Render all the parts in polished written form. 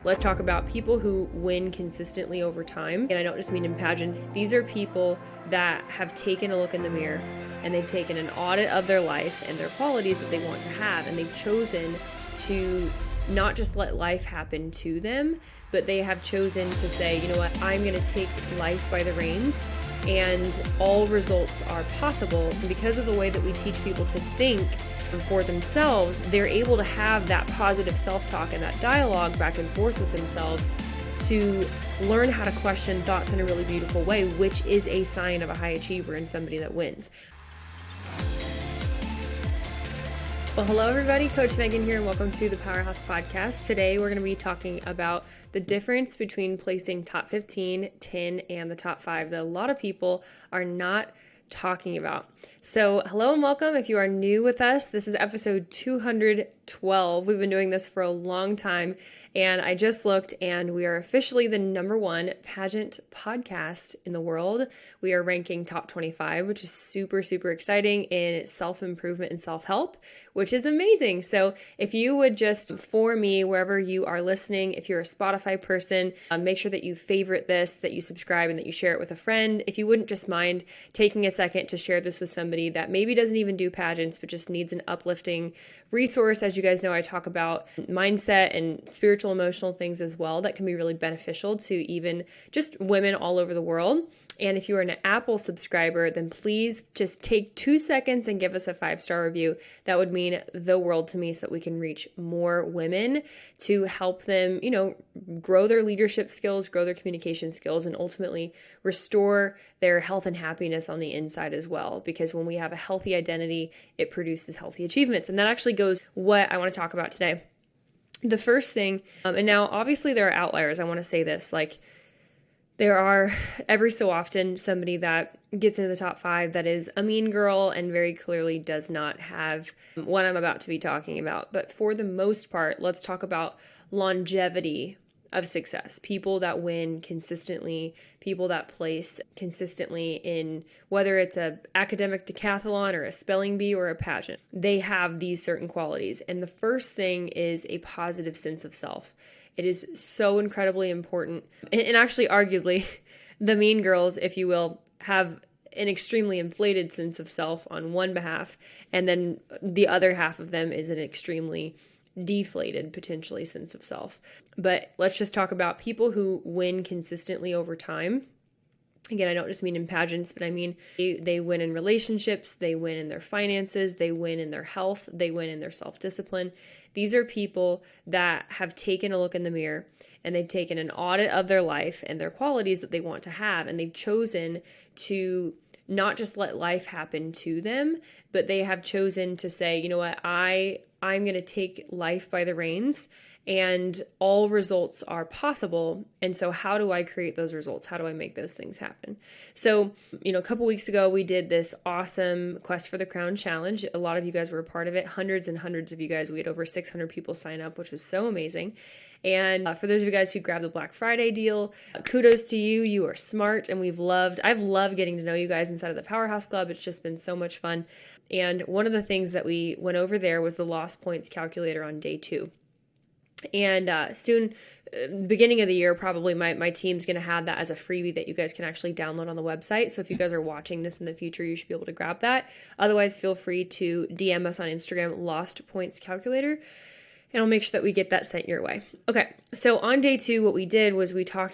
let's talk about people who win consistently over time. And I don't just mean in pageants. These are people that have taken a look in the mirror and they've taken an audit of their life and their qualities that they want to have, and they've chosen to not just let life happen to them, but they have chosen to say, you know what, I'm going to take life by the reins, and all results are possible. And because of the way that we teach people to think for themselves, they're able to have that positive self-talk and that dialogue back and forth with themselves to learn how to question thoughts in a really beautiful way, which is a sign of a high achiever and somebody that wins. Well, hello everybody, Coach Megan here, and welcome to the Powerhouse podcast. Today we're going to be talking about the difference between placing top 15, 10, and the top 5 that a lot of people are not talking about. So hello and welcome. If you are new with us, this is episode 212. We've been doing this for a long time, and I just looked and we are officially the #1 pageant podcast in the world. We are ranking top 25, which is super, super exciting in self-improvement and self-help, which is amazing. So if you would just, for me, wherever you are listening, if you're a Spotify person, make sure that you favorite this, that you subscribe, and that you share it with a friend. If you wouldn't just mind taking a second to share this with somebody that maybe doesn't even do pageants, but just needs an uplifting resource. As you guys know, I talk about mindset and spiritual, emotional things as well that can be really beneficial to even just women all over the world. And if you are an Apple subscriber, then please just take 2 seconds and give us a 5-star review. That would mean the world to me, so that we can reach more women to help them, grow their leadership skills, grow their communication skills, and ultimately restore their health and happiness on the inside as well. Because when we have a healthy identity, it produces healthy achievements. And that actually goes what I want to talk about today. The first thing, and now obviously there are outliers. I want to say this, there are every so often somebody that gets into the top 5 that is a mean girl and very clearly does not have what I'm about to be talking about. But for the most part, let's talk about longevity of success. People that win consistently, people that place consistently in whether it's a academic decathlon or a spelling bee or a pageant. They have these certain qualities. And the first thing is a positive sense of self. It is so incredibly important. And actually, arguably, the mean girls, if you will, have an extremely inflated sense of self on one behalf, and then the other half of them is an extremely deflated, potentially, sense of self. But let's just talk about people who win consistently over time. Again, I don't just mean in pageants, but I mean they win in relationships, they win in their finances, they win in their health, they win in their self-discipline. These are people that have taken a look in the mirror and they've taken an audit of their life and their qualities that they want to have, and they've chosen to not just let life happen to them, but they have chosen to say, you know what, I'm going to take life by the reins, and all results are possible. And so how do I create those results? How do I make those things happen? So, a couple weeks ago, we did this awesome Quest for the Crown challenge. A lot of you guys were a part of it. Hundreds and hundreds of you guys. We had over 600 people sign up, which was so amazing. And for those of you guys who grabbed the Black Friday deal, kudos to you. You are smart, and I've loved getting to know you guys inside of the Powerhouse Club. It's just been so much fun. And one of the things that we went over there was the lost points calculator on day 2. And soon, beginning of the year, probably my team's going to have that as a freebie that you guys can actually download on the website. So if you guys are watching this in the future, you should be able to grab that. Otherwise, feel free to DM us on Instagram, Lost Points Calculator, and I'll make sure that we get that sent your way. Okay, so on day 2, what we did was we kind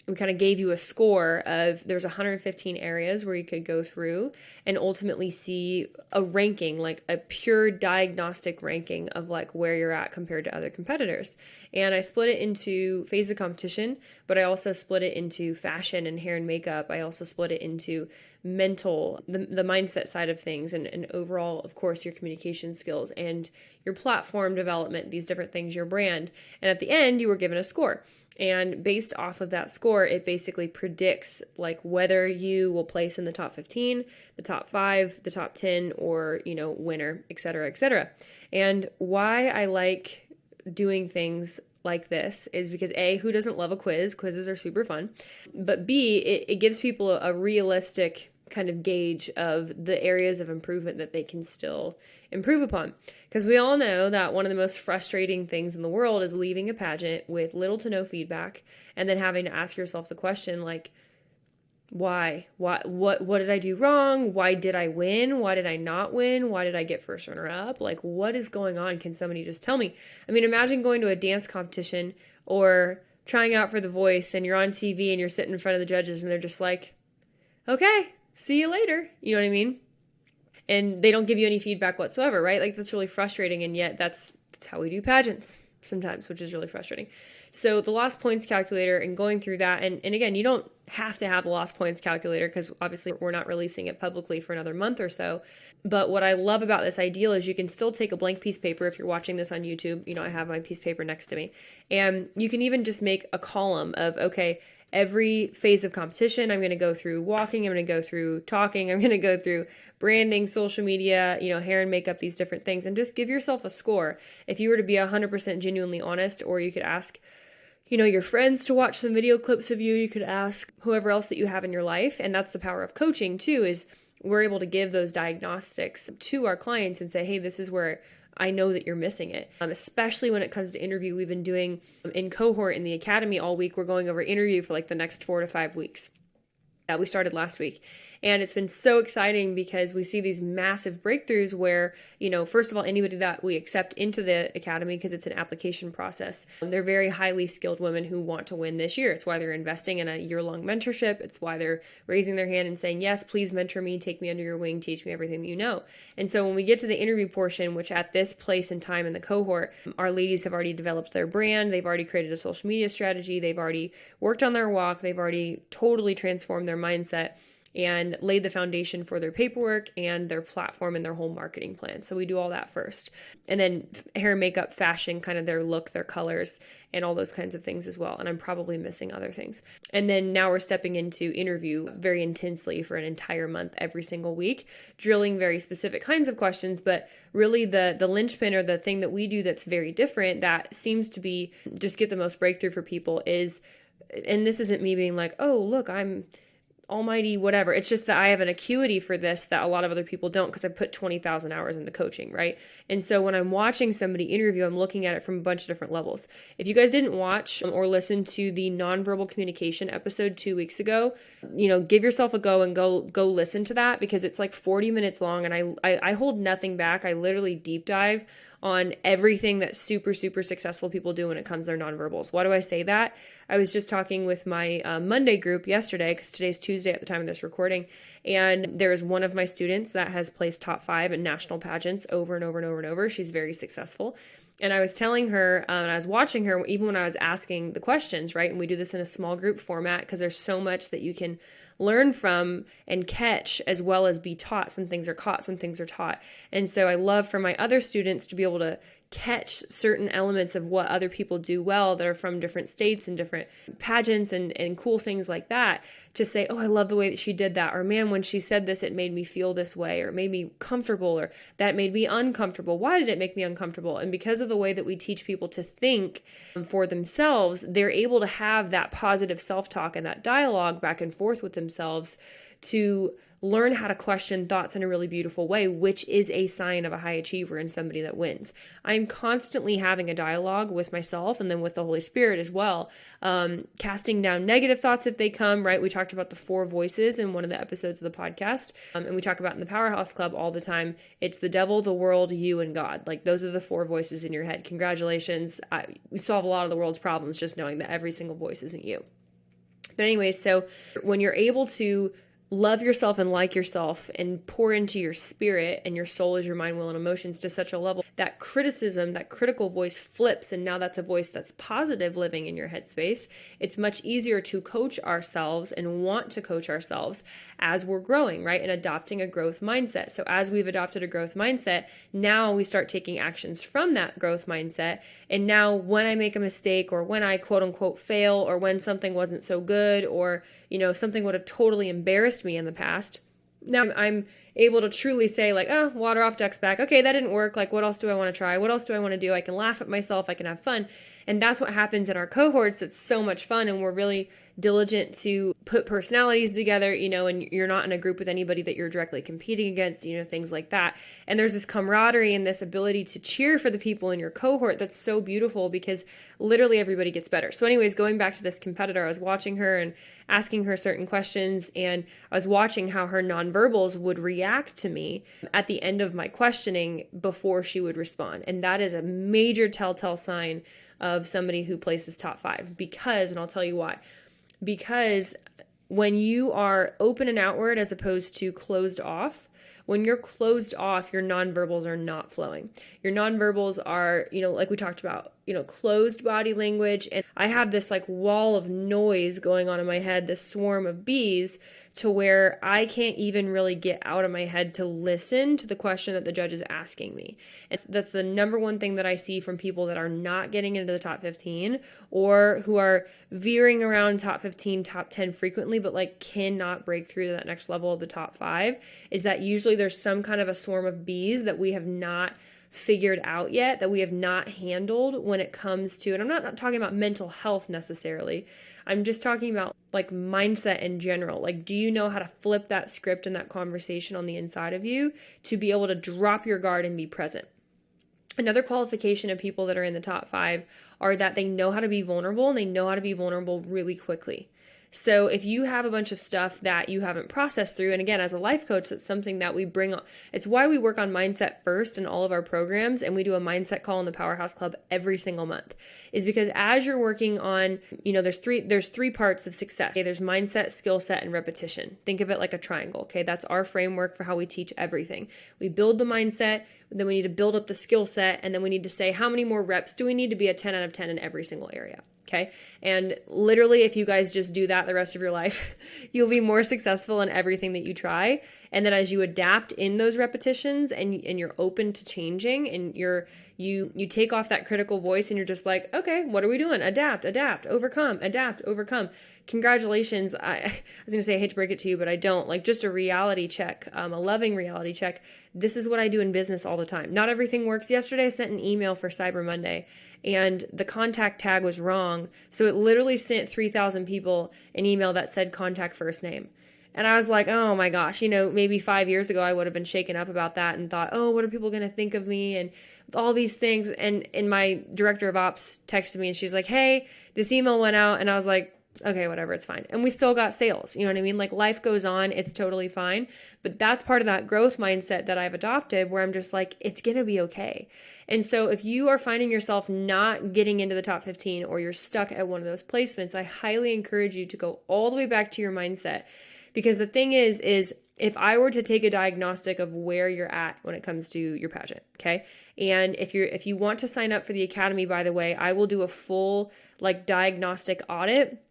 of gave you a score of, there's 115 areas where you could go through and ultimately see a ranking, like a pure diagnostic ranking of where you're at compared to other competitors. And I split it into phase of competition, but I also split it into fashion and hair and makeup. I also split it into mental, the mindset side of things, and overall, of course, your communication skills and your platform development, these different things, your brand. And at the end, you were given a score. And based off of that score, it basically predicts whether you will place in the top 15, the top 5, the top 10, or, winner, et cetera, et cetera. And why I like doing things like this is because A, who doesn't love a quiz? Quizzes are super fun. But B, it gives people a realistic kind of gauge of the areas of improvement that they can still improve upon. Because we all know that one of the most frustrating things in the world is leaving a pageant with little to no feedback and then having to ask yourself the question, like, why? What did I do wrong? Why did I win? Why did I not win? Why did I get first runner up? Like, what is going on? Can somebody just tell me? I mean, imagine going to a dance competition or trying out for The Voice and you're on TV and you're sitting in front of the judges and they're just like, okay, see you later. You know what I mean? And they don't give you any feedback whatsoever, right? Like, that's really frustrating. And yet that's how we do pageants sometimes, which is really frustrating. So the lost points calculator and going through that, and again, you don't have to have the lost points calculator because obviously we're not releasing it publicly for another month or so. But what I love about this ideal is you can still take a blank piece of paper. If you're watching this on YouTube, I have my piece of paper next to me. And you can even just make a column of, okay, every phase of competition, I'm going to go through walking, I'm going to go through talking, I'm going to go through branding, social media, hair and makeup, these different things, and just give yourself a score. If you were to be 100% genuinely honest, or you could ask, your friends to watch some video clips of you, you could ask whoever else that you have in your life. And that's the power of coaching too, is we're able to give those diagnostics to our clients and say, hey, this is where I know that you're missing it. Especially when it comes to interview, we've been doing in cohort in the academy all week. We're going over interview for like the next 4 to 5 weeks. We started last week. And it's been so exciting because we see these massive breakthroughs where, first of all, anybody that we accept into the academy, because it's an application process, they're very highly skilled women who want to win this year. It's why they're investing in a year-long mentorship. It's why they're raising their hand and saying, yes, please mentor me, take me under your wing, teach me everything that you know. And so when we get to the interview portion, which at this place and time in the cohort, our ladies have already developed their brand. They've already created a social media strategy. They've already worked on their walk. They've already totally transformed their mindset and laid the foundation for their paperwork and their platform and their whole marketing plan. So we do all that first. And then hair, makeup, fashion, kind of their look, their colors, and all those kinds of things as well. And I'm probably missing other things. And then now we're stepping into interview very intensely for an entire month, every single week, drilling very specific kinds of questions. But really the linchpin, or the thing that we do that's very different, that seems to be just get the most breakthrough for people is, and this isn't me being like, oh, look, I'm almighty whatever. It's just that I have an acuity for this that a lot of other people don't, because I put 20,000 hours into coaching, right? And so when I'm watching somebody interview, I'm looking at it from a bunch of different levels. If you guys didn't watch or listen to the nonverbal communication episode 2 weeks ago, give yourself a go and go listen to that, because it's like 40 minutes long and I hold nothing back. I literally deep dive on everything that super, super successful people do when it comes to their nonverbals. Why do I say that? I was just talking with my Monday group yesterday, because today's Tuesday at the time of this recording, and there is one of my students that has placed top 5 in national pageants over and over and over and over. She's very successful. And I was telling her, and I was watching her, even when I was asking the questions, right? And we do this in a small group format because there's so much that you can learn from and catch, as well as be taught. Some things are caught, some things are taught. And so I love for my other students to be able to catch certain elements of what other people do well that are from different states and different pageants and cool things like that, to say, oh, I love the way that she did that, or man, when she said this, it made me feel this way, or it made me comfortable, or that made me uncomfortable. Why did it make me uncomfortable? And because of the way that we teach people to think for themselves, they're able to have that positive self-talk and that dialogue back and forth with themselves to learn how to question thoughts in a really beautiful way, which is a sign of a high achiever and somebody that wins. I'm constantly having a dialogue with myself and then with the Holy Spirit as well, casting down negative thoughts if they come, right? We talked about the 4 voices in one of the episodes of the podcast, and we talk about in the Powerhouse Club all the time. It's the devil, the world, you, and God. Like, those are the 4 voices in your head. Congratulations. We solve a lot of the world's problems just knowing that every single voice isn't you. But anyways, so when you're able to love yourself and like yourself and pour into your spirit, and your soul is your mind, will, and emotions to such a level that criticism, that critical voice flips, and now that's a voice that's positive living in your headspace. It's much easier to coach ourselves and want to coach ourselves as we're growing, right? And adopting a growth mindset. So as we've adopted a growth mindset, now we start taking actions from that growth mindset. And now when I make a mistake, or when I quote unquote fail, or when something wasn't so good, or something would have totally embarrassed me in the past, now I'm able to truly say, like, oh, water off, ducks back. Okay, that didn't work. Like, what else do I want to try? What else do I want to do? I can laugh at myself. I can have fun. And that's what happens in our cohorts. It's so much fun, and we're really diligent to put personalities together, and you're not in a group with anybody that you're directly competing against, things like that. And there's this camaraderie and this ability to cheer for the people in your cohort that's so beautiful, because literally everybody gets better. So anyways, going back to this competitor, I was watching her and asking her certain questions, and I was watching how her nonverbals would react to me at the end of my questioning before she would respond. And that is a major telltale sign of somebody who places top 5, because, and I'll tell you why. Because when you are open and outward as opposed to closed off, when you're closed off, your nonverbals are not flowing. Your nonverbals are, like we talked about, closed body language. And I have this like wall of noise going on in my head, this swarm of bees, to where I can't even really get out of my head to listen to the question that the judge is asking me. And that's the number one thing that I see from people that are not getting into the top 15, or who are veering around top 15, top 10 frequently, but like cannot break through to that next level of the top 5, is that usually there's some kind of a swarm of bees that we have not figured out yet, that we have not handled when it comes to, and I'm not talking about mental health necessarily, I'm just talking about like mindset in general. Like, do you know how to flip that script and that conversation on the inside of you to be able to drop your guard and be present? Another qualification of people that are in the top 5 are that they know how to be vulnerable, and they know how to be vulnerable really quickly. So if you have a bunch of stuff that you haven't processed through, and again, as a life coach, that's something that we bring on. It's why we work on mindset first in all of our programs, and we do a mindset call in the Powerhouse Club every single month, is because as you're working on, there's three parts of success. Okay, there's mindset, skill set, and repetition. Think of it like a triangle. Okay, that's our framework for how we teach everything. We build the mindset, then we need to build up the skill set, and then we need to say, how many more reps do we need to be a 10 out of 10 in every single area? Okay. And literally, if you guys just do that the rest of your life, you'll be more successful in everything that you try. And then as you adapt in those repetitions, and you're open to changing, and you take off that critical voice, and you're just like, okay, what are we doing? Adapt, overcome, adapt, overcome. Congratulations. I was going to say, I hate to break it to you, but I don't. Like, just a reality check, a loving reality check. This is what I do in business all the time. Not everything works. Yesterday, I sent an email for Cyber Monday, and the contact tag was wrong. So it literally sent 3,000 people an email that said contact first name. And I was like, oh my gosh, maybe 5 years ago, I would have been shaken up about that and thought, oh, what are people going to think of me? And all these things. And my director of ops texted me, and she's like, hey, this email went out. And I was like, okay, whatever, it's fine. And we still got sales. You know what I mean? Like, life goes on. It's totally fine. But that's part of that growth mindset that I've adopted, where I'm just like, it's going to be okay. And so if you are finding yourself not getting into the top 15, or you're stuck at one of those placements, I highly encourage you to go all the way back to your mindset. Because the thing is if I were to take a diagnostic of where you're at when it comes to your pageant, okay? And if you want to sign up for the academy, by the way, I will do a full diagnostic audit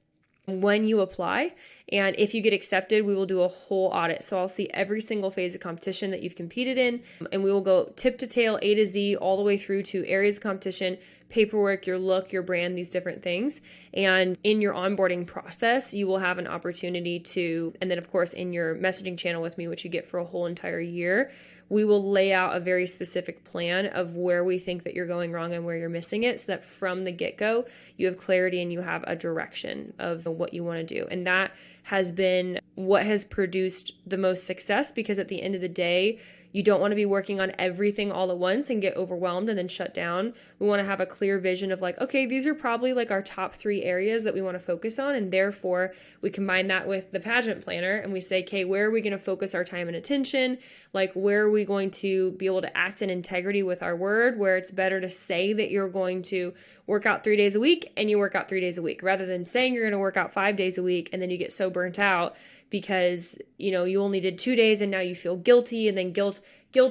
when you apply. And if you get accepted, we will do a whole audit. So I'll see every single phase of competition that you've competed in, and we will go tip to tail, A to Z, all the way through to areas of competition, paperwork, your look, your brand, these different things. And in your onboarding process, you will have an opportunity to, and then of course in your messaging channel with me, which you get for a whole entire year, we will lay out a very specific plan of where we think that you're going wrong and where you're missing it, so that from the get-go, you have clarity and you have a direction of what you want to do. And that has been what has produced the most success, because at the end of the day, you don't want to be working on everything all at once and get overwhelmed and then shut down. We want to have a clear vision of okay, these are probably our top 3 areas that we want to focus on. And therefore we combine that with the pageant planner, and we say, okay, where are we going to focus our time and attention? Where are we going to be able to act in integrity with our word, where it's better to say that you're going to work out 3 days a week, and you work out 3 days a week, rather than saying you're going to work out 5 days a week and then you get so burnt out because you only did 2 days and now you feel guilty, and then guilt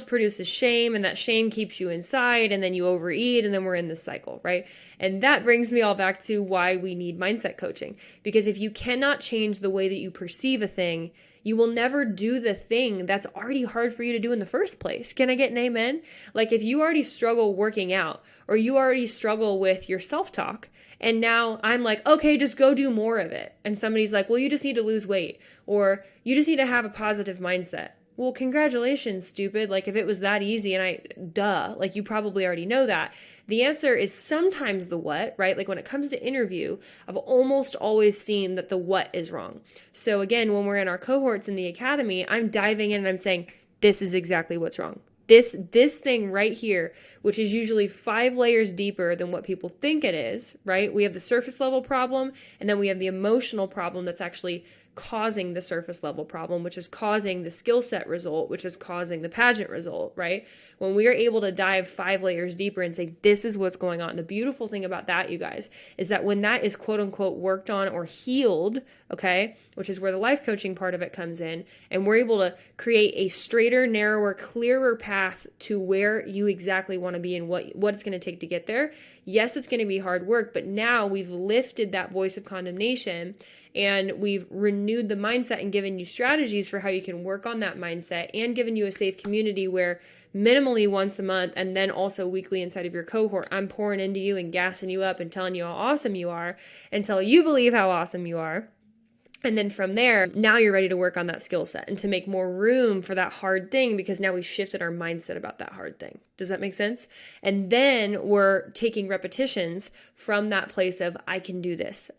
produces shame, and that shame keeps you inside, and then you overeat, and then we're in this cycle, right? And that brings me all back to why we need mindset coaching, because if you cannot change the way that you perceive a thing, you will never do the thing that's already hard for you to do in the first place. Can I get an amen? If you already struggle working out, or you already struggle with your self-talk, and now I'm like, okay, just go do more of it. And somebody's like, well, you just need to lose weight, or you just need to have a positive mindset. Well, congratulations, stupid. Like, if it was that easy, like, you probably already know that. The answer is sometimes the what, right? Like, when it comes to interview, I've almost always seen that the what is wrong. So, again, when we're in our cohorts in the academy, I'm diving in and I'm saying, this is exactly what's wrong. This thing right here, which is usually 5 layers deeper than what people think it is, right? We have the surface level problem, and then we have the emotional problem that's actually causing the surface level problem, which is causing the skill set result, which is causing the pageant result, right? When we are able to dive 5 layers deeper and say, this is what's going on. The beautiful thing about that, you guys, is that when that is quote unquote worked on or healed, okay, which is where the life coaching part of it comes in, and we're able to create a straighter, narrower, clearer path to where you exactly want to be and what it's going to take to get there. Yes, it's going to be hard work, but now we've lifted that voice of condemnation and we've renewed the mindset and given you strategies for how you can work on that mindset and given you a safe community where minimally once a month and then also weekly inside of your cohort, I'm pouring into you and gassing you up and telling you how awesome you are until you believe how awesome you are. And then from there, now you're ready to work on that skill set and to make more room for that hard thing because now we've shifted our mindset about that hard thing. Does that make sense? And then we're taking repetitions from that place of, I can do this.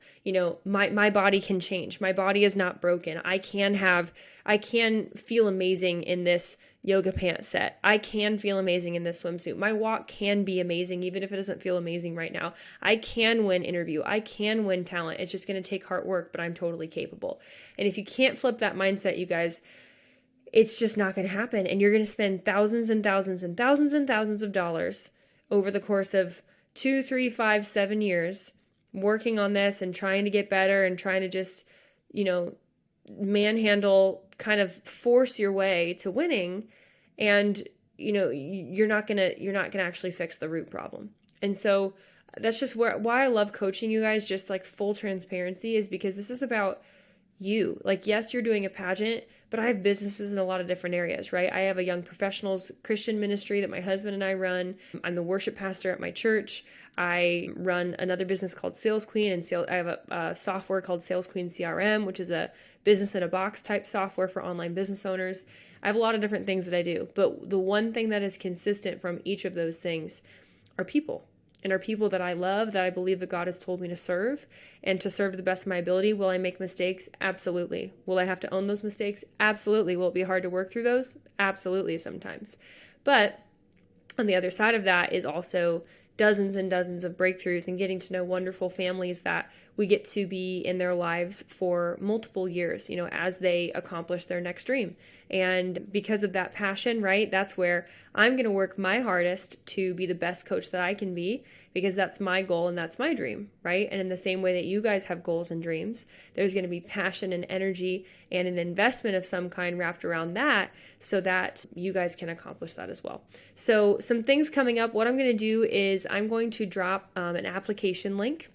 My body can change. My body is not broken. I can feel amazing in this yoga pants set. I can feel amazing in this swimsuit. My walk can be amazing, even if it doesn't feel amazing right now. I can win interview. I can win talent. It's just going to take hard work, but I'm totally capable. And if you can't flip that mindset, you guys, it's just not going to happen. And you're going to spend thousands and thousands and thousands and thousands of dollars over the course of 2, 3, 5, 7 years working on this and trying to get better and trying to just, manhandle, kind of force your way to winning, and you're not gonna actually fix the root problem. And so that's just why I love coaching you guys, just like full transparency, is because this is about you. Like, yes, you're doing a pageant, but I have businesses in a lot of different areas, right? I have a young professionals Christian ministry that my husband and I run. I'm the worship pastor at my church. I run another business called Sales Queen, and I have a software called Sales Queen CRM, which is a business in a box type software for online business owners. I have a lot of different things that I do, but the one thing that is consistent from each of those things are people. And are people that I love, that I believe that God has told me to serve, and to serve to the best of my ability. Will I make mistakes? Absolutely. Will I have to own those mistakes? Absolutely. Will it be hard to work through those? Absolutely, sometimes. But on the other side of that is also dozens and dozens of breakthroughs and getting to know wonderful families that we get to be in their lives for multiple years, as they accomplish their next dream. And because of that passion, right, that's where I'm going to work my hardest to be the best coach that I can be, because that's my goal and that's my dream, right? And in the same way that you guys have goals and dreams, there's going to be passion and energy and an investment of some kind wrapped around that so that you guys can accomplish that as well. So some things coming up, what I'm going to do is I'm going to drop an application link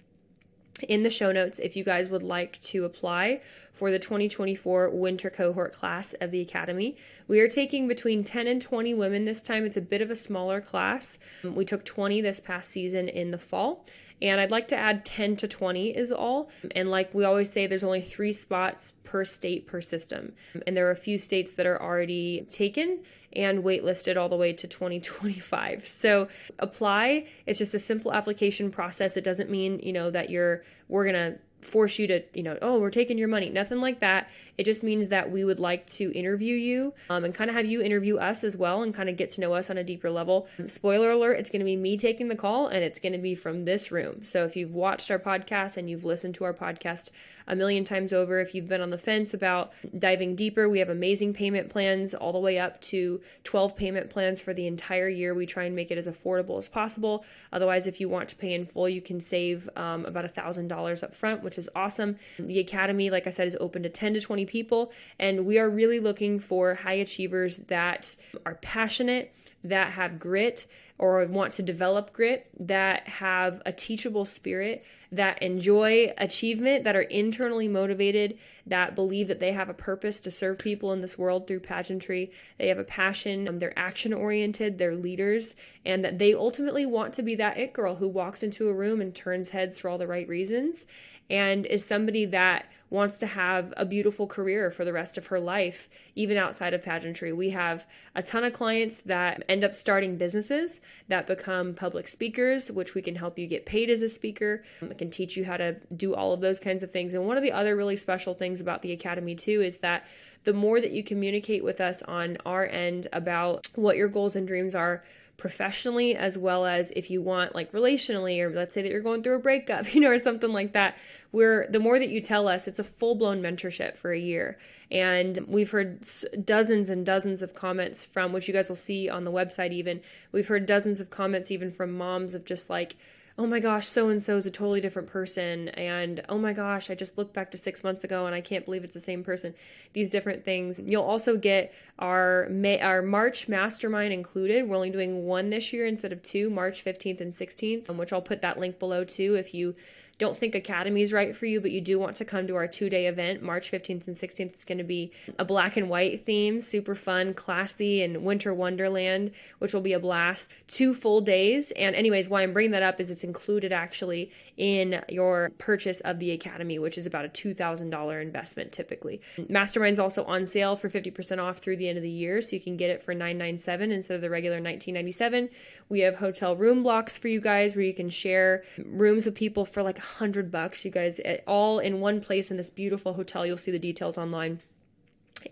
in the show notes if you guys would like to apply for the 2024 winter cohort class of the Academy. We are taking between 10 and 20 women this time. It's a bit of a smaller class. We took 20 this past season in the fall, and I'd like to add 10 to 20 is all. And like we always say, there's only 3 spots per state per system. And there are a few states that are already taken and waitlisted all the way to 2025. So apply. It's just a simple application process. It doesn't mean, that we're going to force you to, we're taking your money. Nothing like that. It just means that we would like to interview you and kind of have you interview us as well and kind of get to know us on a deeper level. Spoiler alert, it's going to be me taking the call, and it's going to be from this room. So if you've watched our podcast and you've listened to our podcast a million times over, if you've been on the fence about diving deeper, we have amazing payment plans all the way up to 12 payment plans for the entire year. We try and make it as affordable as possible. Otherwise, if you want to pay in full, you can save about $1,000 up front, which is awesome. The Academy, like I said, is open to 10 to 20 people, and we are really looking for high achievers that are passionate, that have grit or want to develop grit, that have a teachable spirit, that enjoy achievement, that are internally motivated, that believe that they have a purpose to serve people in this world through pageantry. They have a passion, they're action oriented, they're leaders, and that they ultimately want to be that it girl who walks into a room and turns heads for all the right reasons, and is somebody that wants to have a beautiful career for the rest of her life, even outside of pageantry. We have a ton of clients that end up starting businesses that become public speakers, which we can help you get paid as a speaker. We can teach you how to do all of those kinds of things. And one of the other really special things about the Academy too is that the more that you communicate with us on our end about what your goals and dreams are professionally, as well as if you want like relationally, or let's say that you're going through a breakup, or something like that, the more that you tell us, it's a full-blown mentorship for a year. And we've heard dozens and dozens of comments from, which you guys will see on the website even, we've heard dozens of comments even from moms of just like, oh my gosh, so-and-so is a totally different person. And oh my gosh, I just looked back to 6 months ago and I can't believe it's the same person. These different things. You'll also get our March mastermind included. We're only doing one this year instead of two, March 15th and 16th, which I'll put that link below too if you don't think Academy is right for you, but you do want to come to our 2-day event. March 15th and 16th is going to be a black and white theme, super fun, classy, and winter wonderland, which will be a blast. 2 full days. And anyways, why I'm bringing that up is it's included actually in your purchase of the Academy, which is about a $2,000 investment typically. Mastermind's also on sale for 50% off through the end of the year, so you can get it for $997 instead of the regular $1997. We have hotel room blocks for you guys where you can share rooms with people for like $100, you guys, all in one place in this beautiful hotel. You'll see the details online.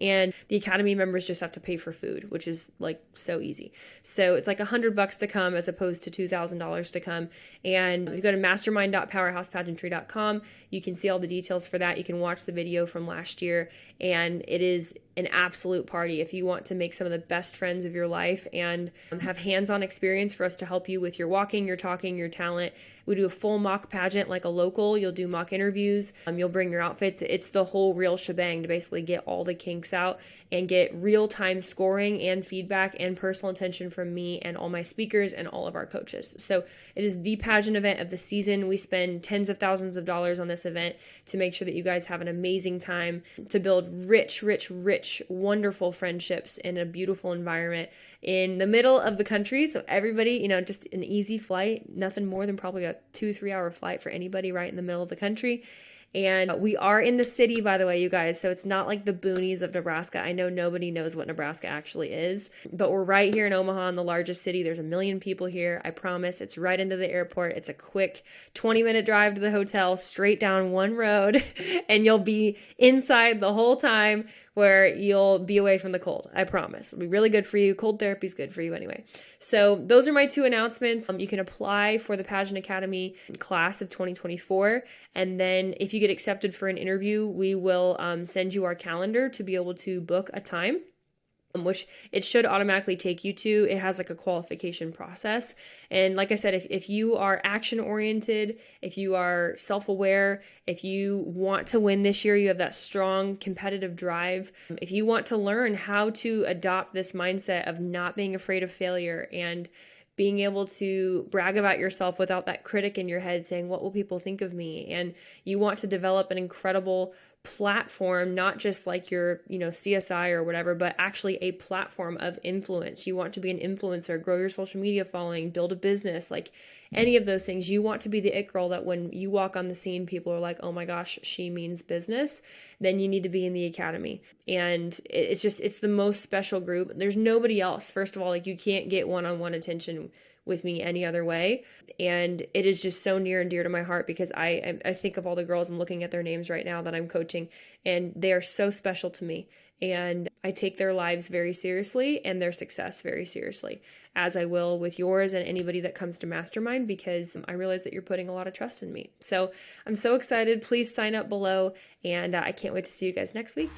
And the Academy members just have to pay for food, which is like so easy. So it's like $100 to come as opposed to $2,000 to come. And if you go to mastermind.powerhousepageantry.com, you can see all the details for that. You can watch the video from last year, and it is an absolute party. If you want to make some of the best friends of your life and have hands-on experience for us to help you with your walking, your talking, your talent. We do a full mock pageant like a local. You'll do mock interviews. You'll bring your outfits. It's the whole real shebang to basically get all the kinks out and get real-time scoring and feedback and personal attention from me and all my speakers and all of our coaches. So it is the pageant event of the season. We spend tens of thousands of dollars on this event to make sure that you guys have an amazing time, to build rich, wonderful friendships in a beautiful environment in the middle of the country. So everybody, just an easy flight, nothing more than probably a 2-3 hour flight for anybody right in the middle of the country. And we are in the city, by the way, you guys. So it's not like the boonies of Nebraska. I know nobody knows what Nebraska actually is, but we're right here in Omaha, in the largest city. There's 1 million people here. I promise. It's right into the airport. It's a quick 20-minute drive to the hotel, straight down one road, and you'll be inside the whole time, where you'll be away from the cold. I promise. It'll be really good for you. Cold therapy is good for you anyway. So those are my 2 announcements. You can apply for the Pageant Academy class of 2024. And then if you get accepted for an interview, we will send you our calendar to be able to book a time, which it should automatically take you to. It has like a qualification process. And like I said, if you are action oriented, if you are self-aware, if you want to win this year, you have that strong competitive drive, if you want to learn how to adopt this mindset of not being afraid of failure and being able to brag about yourself without that critic in your head saying, what will people think of me? And you want to develop an incredible platform, not just like your, CSI or whatever, but actually a platform of influence. You want to be an influencer, grow your social media following, build a business, like any of those things. You want to be the it girl that when you walk on the scene, people are like, oh my gosh, she means business. Then you need to be in the Academy. And it's the most special group. There's nobody else. First of all, like you can't get one-on-one attention with me any other way. And it is just so near and dear to my heart because I think of all the girls, I'm looking at their names right now that I'm coaching, and they are so special to me. And I take their lives very seriously and their success very seriously, as I will with yours and anybody that comes to Mastermind, because I realize that you're putting a lot of trust in me. So I'm so excited. Please sign up below, and I can't wait to see you guys next week.